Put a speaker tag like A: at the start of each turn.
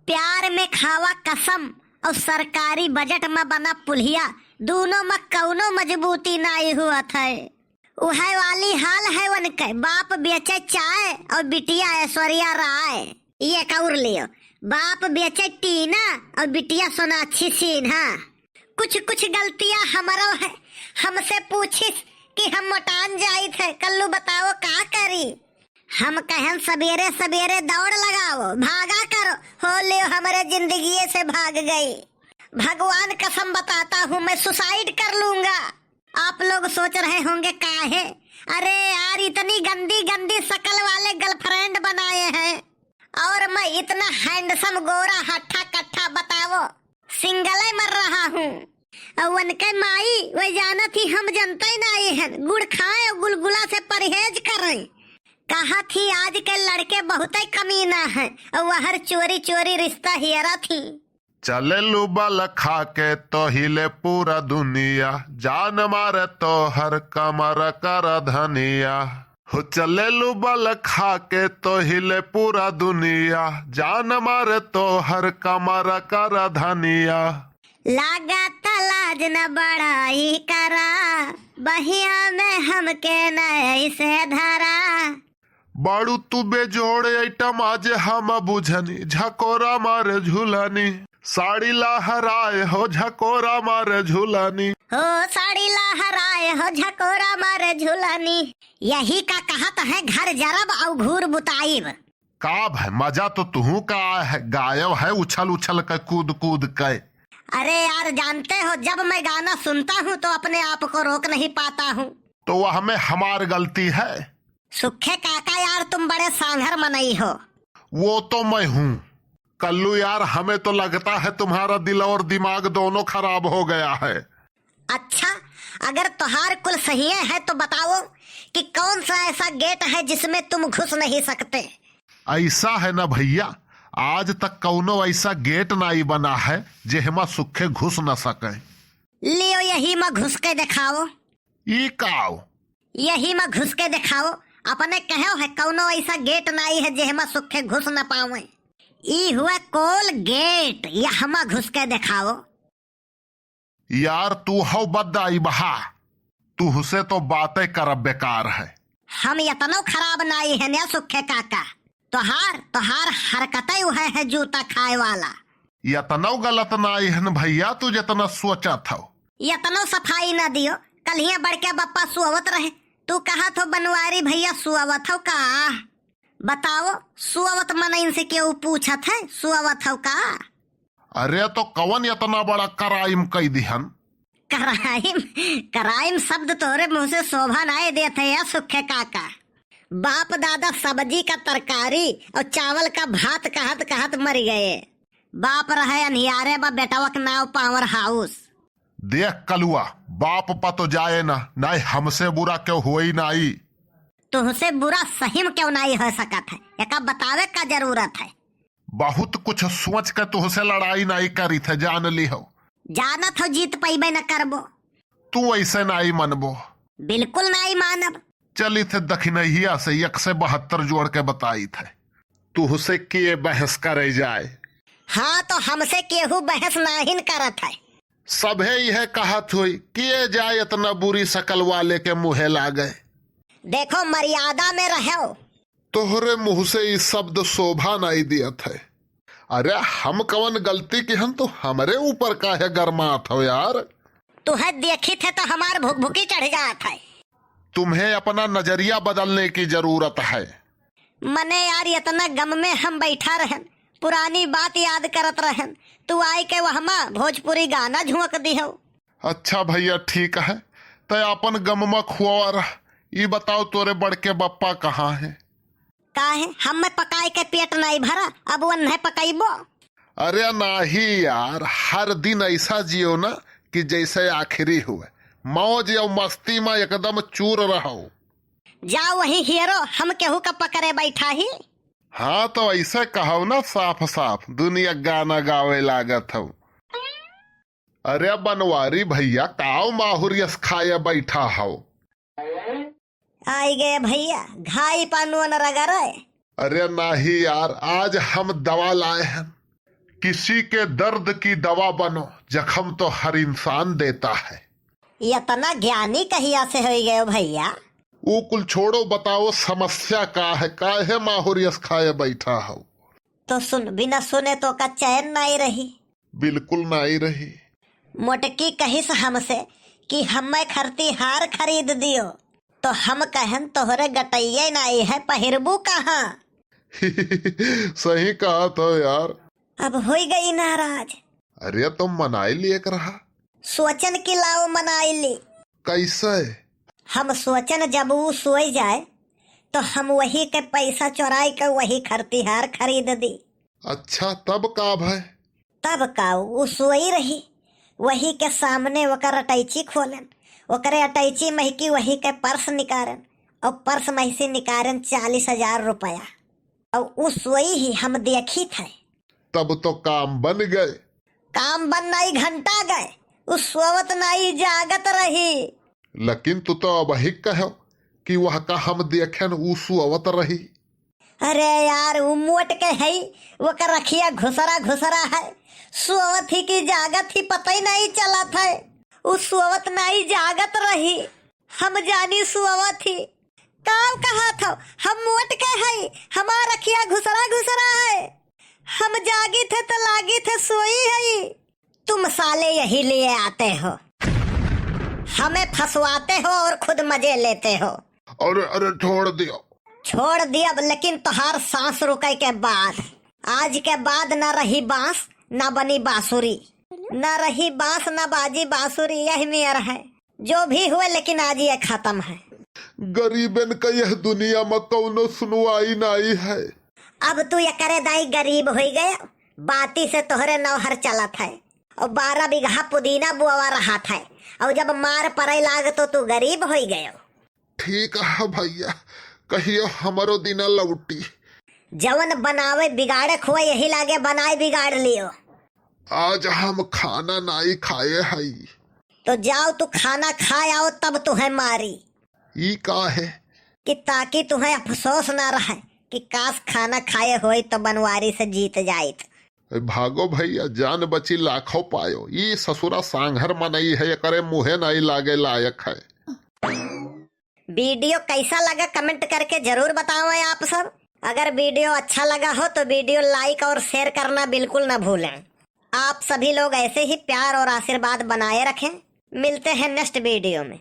A: प्यार में खावा कसम और सरकारी बजट में बना पुलिया, दोनों में कौनो मजबूती नहीं हुआ था। वह वाली हाल है उनके, बाप बेचे चाय और बिटिया ऐश्वर्या राय। ये कौर लियो, बाप बेचे टीना और बिटिया सोनाक्षी सिन्हा। कुछ कुछ गलतियां हमारो है, हमसे पूछिस कि हम मोटान जाई थे, कल्लू बताओ का करी। हम कहन सवेरे सवेरे दौड़ लगाओ, भागा करो, हो लियो हमारे जिंदगी से भाग गई। भगवान कसम बताता हूँ मैं सुसाइड कर लूंगा। आप लोग सोच रहे होंगे काहे? अरे यार, इतनी गंदी गंदी शक्ल वाले गर्लफ्रेंड बनाए हैं और मैं इतना हैंडसम गोरा हट्ठा कट्ठा, बताओ सिंगल ही मर रहा हूँ। उनके माई वह जाना थी, हम जनता ही नहीं है, गुड़ खाए और गुलगुला से परहेज करें। कहा थी आज के लड़के बहुत ही कमीना है और वह हर चोरी चोरी रिश्ता हियरा थी।
B: चले लुबल खा के तो हिले पूरा दुनिया, जान मारे तो हर कमर कर धनिया। हो चले लुबल खा के तो हिले पूरा दुनिया, जान मारे तो हर कमर कर धनिया।
A: लागा लाज न बड़ाई करा, बहिया में हमके नई से धरा।
B: बाड़ू तू बेजोड़ आइटम आज हम बुझनी, झकोरा मारे झूलनी। साड़ी लहराए हो झकोरा मारे झूलनी,
A: हो साड़ी लहराए हो झकोरा मारे झूलनी। यही का कहत है घर जरब और घूर बुताइब।
B: का भाई मजा तो तुहू का है, गायब है उछल उछल के कूद कूद के।
A: अरे यार जानते हो, जब मैं गाना सुनता हूँ तो अपने आप को रोक नहीं पाता हूँ।
B: तो वह में हमार गलती है?
A: सुखे काका यार, तुम बड़े सांघर मनई हो।
B: वो तो मैं हूँ कल्लू यार, हमें तो लगता है तुम्हारा दिल और दिमाग दोनों खराब हो गया है।
A: अच्छा, अगर तुहार कुल सही है तो बताओ कि कौन सा ऐसा गेट है जिसमें तुम घुस नहीं सकते?
B: ऐसा है ना भैया, आज तक कौनो ऐसा गेट नहीं बना है जेहमा सुखे घुस न सके।
A: लियो यही में घुस के दिखाओ।
B: ई काओ?
A: यही में घुस के दिखाओ। अपने कहो है कौनो ऐसा गेट नहीं है जेहमा सुखे घुस न पावे। ई हुआ कोल गेट, यहमा घुस के दिखाओ।
B: यार तू हो बद्दाई बहा, तू से तो बातें करब बेकार है।
A: हम इतना खराब नहीं है ना सुखे काका, तोहार हरकतें वह है जूता खाए वाला।
B: इतना गलत नहीं है भैया, तू जितना सोचा था।
A: इतना सफाई न दियो, कल ही बढ़ के बप्पा सुअवत रहे, तू कहा तो बनवारी भैया सुअवत हो का? बताओ सुअवत मन इनसे क्यों पूछा था, सुअवत हो का?
B: अरे तो कवन इतना बड़ा कराइम कई दिहन?
A: कराइम शब्द तोरे मुंह से शोभा नहीं देते या सुखे काका। बाप दादा सब्जी का तरकारी और चावल का भात कहत कहत मर गए। बाप रहे अनियारे बा बेटावा के नाव पावर हाउस।
B: देख कलुआ, बाप पा तो जाए ना, नहीं हमसे बुरा क्यों हुई नहीं?
A: तुमसे बुरा सही में क्यों नहीं हो सकता है, एक बतावे का जरूरत है।
B: बहुत कुछ सोच के तुहसे लड़ाई नहीं करी थे, जान ली हो।
A: जानत हो जीत पैबे न करबो।
B: तू ऐसे नहीं मनबो?
A: बिल्कुल नहीं मानब।
B: चली थे दखिनहिया से 172 जोड़ के बताई थे, तुहसे किए बहस करे जाए।
A: हाँ तो हमसे केहू बहस नहीं करत है।
B: सभे यह कहत हुई किए जाए, इतना बुरी शकल वाले के मुहे लागे।
A: देखो मर्यादा में रहो।
B: तोहरे मुंह से ये शब्द शोभा नहीं दिया थे। अरे हम कवन गलती की हम, तो हमारे ऊपर का है गरमात हो यार।
A: तुहे देखी थे तो हमार भूख भूखी चढ़ जात है।
B: तुम्हें अपना नजरिया बदलने की जरूरत है।
A: मने यार इतना गम में हम बैठा रहन, पुरानी बात याद करत रहन, तू आई के वहमा भोजपुरी गाना झुमक दी हो।
B: अच्छा भैया ठीक है, तो अपन गममा खुआर। ये बताओ तोरे बड़के बप्पा कहाँ है?
A: काहे हम में पकाए के पेट नहीं भरा, अब वो नहीं पकाइबो?
B: अरे नहीं यार, हर दिन ऐसा जियो ना कि जैसे आखिरी हुए, मौज और मस्ती में एकदम चूर रहो।
A: जाओ वही हीरो, हम केहू का पकड़े बैठा ही।
B: हाँ तो ऐसे कहो ना साफ साफ, दुनिया गाना गावे लागत हो। अरे बनवारी भैया, काओ माहुरियस खाए बैठा हो?
A: आई गए भैया, घाई पानुआ न रगड़े।
B: अरे नहीं यार, आज हम दवा लाए हैं, किसी के दर्द की दवा बनो, जख्म तो हर इंसान देता है।
A: इतना ज्ञानी कहिया से हो गए भैया?
B: वो कुल छोड़ो, बताओ समस्या का है? काहे माहौरियस खाए बैठा हो?
A: तो सुन, बिना सुने तो का चैन नहीं रही।
B: बिल्कुल नहीं रही।
A: मोटकी कहिस हमसे कि हमें खरती हार खरीद दियो, तो हम कहन तोहरे गटैये नहीं है, पहिरबू कहाँ?
B: सही कहा तो यार।
A: अब हो गई नाराज।
B: अरे तुम मनाई लिए रहा।
A: सोचन की लाओ मनाई ली।
B: कैसे?
A: हम सोचन जब वो सोई जाए तो हम वही के पैसा चुराई के वही खरती हार खरीद दी।
B: अच्छा, तब का भाई?
A: तब का वो सोई रही, वही के सामने ओकर अटैची खोलन, ओकरे अटैची महकी वही के पर्स निकारन, और पर्स में से निकारन 40,000 रुपया, और उस सोई ही हम देखी थे।
B: तब तो काम बन गए।
A: काम बन नहीं, घंटा गए, उस सोवत नहीं जागत रही।
B: लेकिन तू तो अब ही कहो कि वह का हम देखें ऊ सुअवत रही।
A: अरे यार, वो मोट के है, वो का रखिया घुसरा घुसरा है, सोवत ही की जागत ही पता ही नहीं चला था। उस सोवत नहीं जागत रही, हम जानी सोवत ही। काम कहा था? हम मोट के है, हमारा रखिया घुसरा घुसरा है, हम जागी थे तो लागी थे सोई है। तुम साले यही लिए आते हो, हमें फंसवाते हो और खुद मजे लेते हो।
B: अरे अरे छोड़ दियो।
A: छोड़ दिया, लेकिन तोहार सांस रुके के बाद, आज के बाद न रही बांस न बनी बांसुरी, न रही बांस न बाजी बांसुरी, यही मेयर है। जो भी हुए लेकिन आज ये खत्म है।
B: गरीबन का यह दुनिया में कौनो सुनवाई नहीं है।
A: अब तू ये करे दाई गरीब हो गया, बाती से तोहरे नौहर चला था और 12 बीघा पुदीना बुआ रहा था, और जब मार पड़े लाग तो तू गरीब हो गयो।
B: ठीक है भैया, कहियो हमारो दिन लौटी।
A: जवन बनावे बिगाड़े खुआ, यही लागे बनाए बिगाड़ लियो।
B: आज हम खाना नहीं खाए है।
A: तो जाओ तू खाना खाए आओ, तब तुम्हें मारी।
B: ई का है?
A: कि ताकि तुम्हें अफसोस ना रहे कि काश खाना खाए होई तो बनवारी से जीत जाइत।
B: भागो भैया, जान बची लाखों पायो। ई ससुरा सांघर मनई है, करे मुहे नहीं लागे लायक है।
A: वीडियो कैसा लगा कमेंट करके जरूर बताओ आप सब। अगर वीडियो अच्छा लगा हो तो वीडियो लाइक और शेयर करना बिल्कुल ना भूलें। आप सभी लोग ऐसे ही प्यार और आशीर्वाद बनाए रखें। मिलते हैं नेक्स्ट वीडियो में।